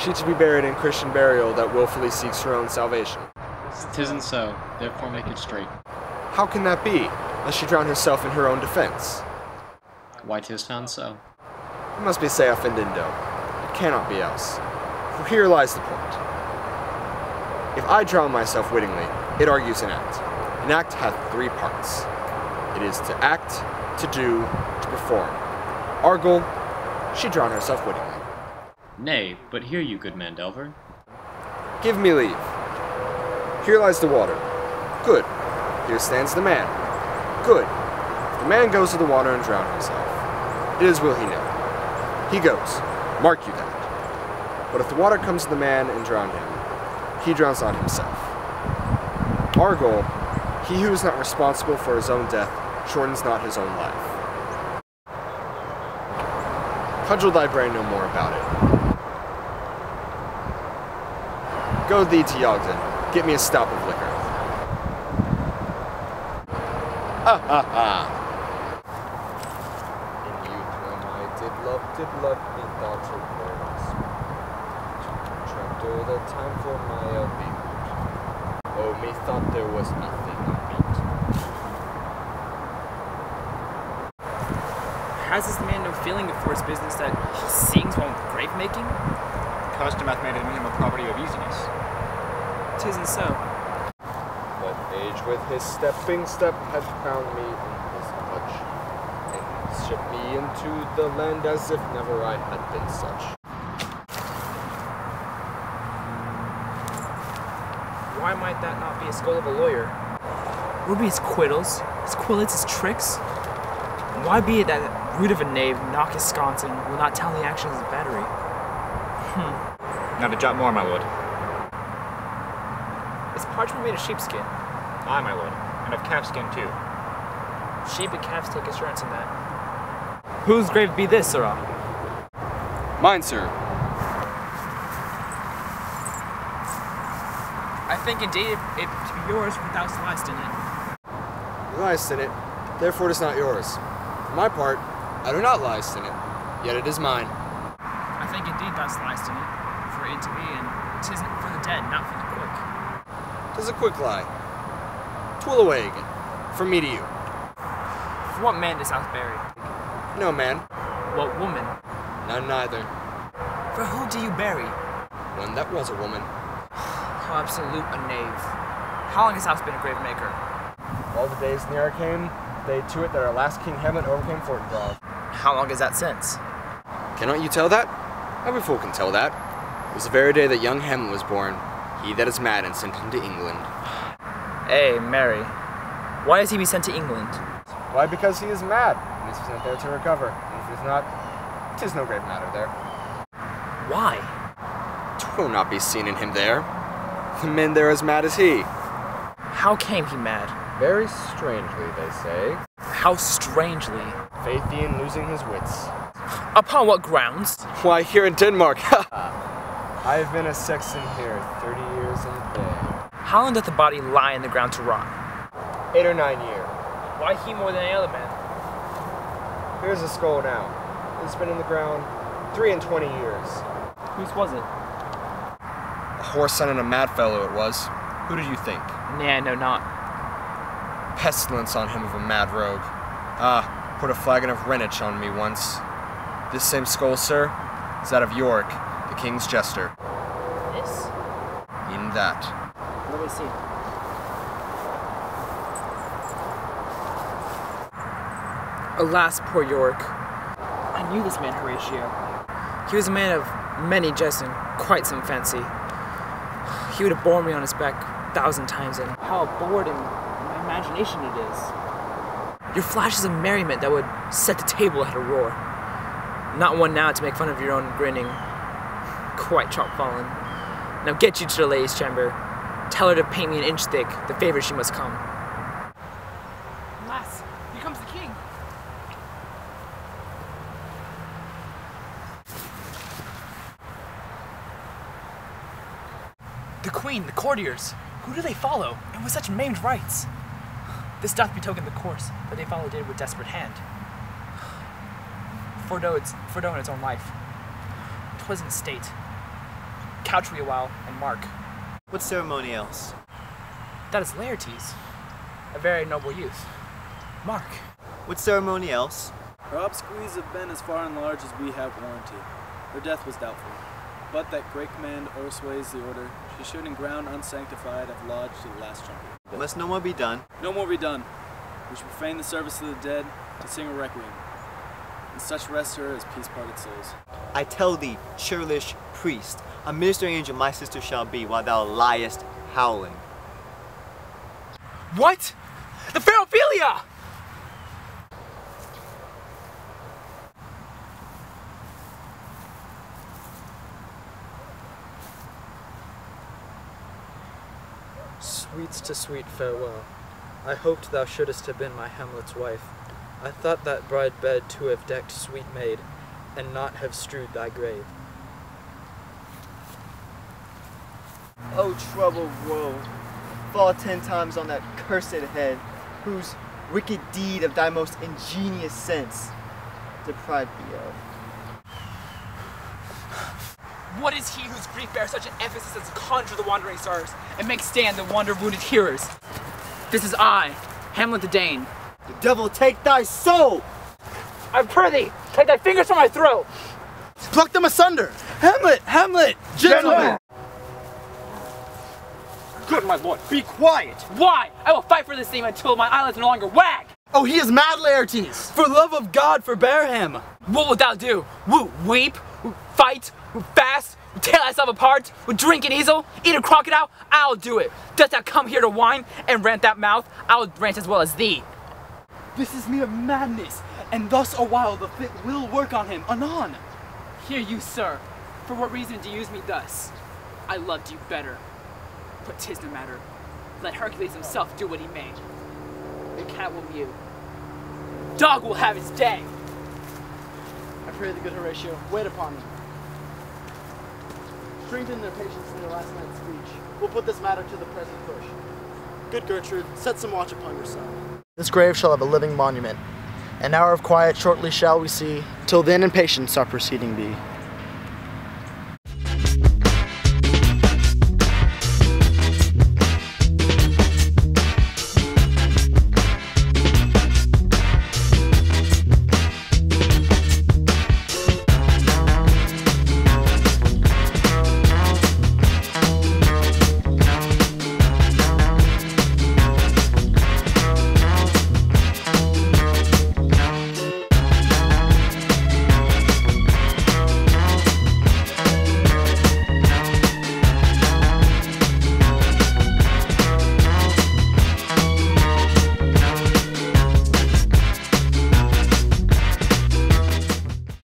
she to be buried in Christian burial that willfully seeks her own salvation. 'Tisn't so, therefore make it straight. How can that be, lest she drown herself in her own defense? Why 'tis found so. It must be say offendendo. It cannot be else. For here lies the point. If I drown myself wittingly, it argues an act. An act hath three parts. It is to act, to do, to perform. Argal, she drowned herself wittingly. Nay, but hear you, good man Delver. Give me leave. Here lies the water. Good. Here stands the man. Good. If the man goes to the water and drown himself, it is will he know. He goes. Mark you that. But if the water comes to the man and drown him, he drowns not himself. Argal, he who is not responsible for his own death, shortens not his own life. Cudgel thy brain no more about it. Go thee to Yogden. Get me a stop of liquor. Ha ha ha! In youth when I did love me thought it was trapped all the time for my beard. Oh, me thought there was nothing on meat. Has this man no feeling for his business that he sings while grave making? Custom hath made him a property of easiness. 'Tisn't so. But age with his stepping step had found me in his touch, and shipped me into the land as if never I had been such. Why might that not be a skull of a lawyer? Would be his quiddles, his quillets, his tricks? Why be it that root of a knave, knock his sconson, will not tell the actions of battery? Not a jot more, my lord. Is parchment made of sheepskin? Aye, my lord, and of calfskin too. Sheep and calves take assurance in that. Whose grave be this, sirrah? Mine, sir. I think indeed it to be yours without liest in it. You liest in it, therefore it is not yours. For my part, I do not liest in it, yet it is mine. I think indeed thou liest in it, for it to be, and 'tisn't for the dead, not for the quick. 'Tis a quick lie. Tool away again, from me to you. For what man does thou bury? No man, What woman? none neither. For who do you bury? One that was a woman. How absolute a knave. How long has thou been a grave maker? All the days near came, they to it that our last King Hamlet overcame Fortinbras. How long is that since? Cannot you tell that? Every fool can tell that. It was the very day that young Hamlet was born. He that is mad and sent him to England. Mary. Why does he be sent to England? Why? Because he is mad, and is sent there to recover. And if he is not, 'tis no great matter there. Why? 'Twill not be seen in him there. The men there as mad as he. How came he mad? Very strangely, they say. How strangely. Faith he in losing his wits. Upon what grounds? Why, here in Denmark. I have been a sexton here 30 years and a day. How long doth the body lie in the ground to rot? 8 or 9 years. Why he more than any other man? Here's a skull now. It's been in the ground 23 years. Whose was it? A whore's son and a mad fellow it was. Who did you think? Nay, I know not. Pestilence on him of a mad rogue. Ah, put a flagon of Rhenish on me once. This same skull, sir, is that of York, the king's jester. This? In that. Let me see. Alas, poor York. I knew this man Horatio. He was a man of many jests and quite some fancy. He would have borne me on his back 1,000 times, and how bored in my imagination it is. Your flashes of merriment that would set the table at a roar. Not one now to make fun of your own grinning. Quite chop-fallen. Now get you to the lady's chamber. Tell her to paint me an inch thick, the favor she must come. Alas, here comes the king. The queen, the courtiers, who do they follow, and with such maimed rites? This doth betoken the course that they followed it with desperate hand. Fordo in its own life. 'Twas in state. couch me a while, and mark. What ceremony else? That is Laertes, a very noble youth. Mark. What ceremony else? Her obsequies have been as far and large as we have warranty. Her death was doubtful, but that great command o'ersways the order. She should in ground unsanctified have lodged to the last trumpet. Must no more be done? No more be done. We should profane the service of the dead to sing a requiem, and such rest her as peace-parted souls. I tell thee, churlish priest, a ministering angel my sister shall be, while thou liest howling. What? The fair Ophelia! Sweets to sweet farewell. I hoped thou shouldst have been my Hamlet's wife. I thought that bride bed to have decked sweet maid, and not have strewed thy grave. O troubled woe, fall 10 times on that cursed head, whose wicked deed of thy most ingenious sense deprived thee of. What is he whose grief bears such an emphasis as to conjure the wandering stars and make stand the wander-wounded hearers? This is I, Hamlet the Dane. The devil take thy soul! I prithee, take thy fingers from my throat! Pluck them asunder! Hamlet! Hamlet! Gentlemen! Good, my lord. Be quiet! Why? I will fight for this theme until my eyelids no longer wag! Oh, he is mad, Laertes! For love of God, forbear him! What wilt thou do? Weep? Fight? Fast? Tear thyself apart? Drink an easel? Eat a crocodile? I'll do it! Dost thou come here to whine and rant that mouth? I'll rant as well as thee! This is mere madness, and thus a while the fit will work on him, anon! Hear you, sir. For what reason do you use me thus? I loved you better. But 'tis no matter. Let Hercules himself do what he may. The cat will mew. Dog will have his day. I pray the good Horatio, wait upon them. Strengthen their patience in their last night's speech. We'll put this matter to the present push. Good Gertrude, set some watch upon your son. This grave shall have a living monument. An hour of quiet shortly shall we see. Till then in patience our proceeding be.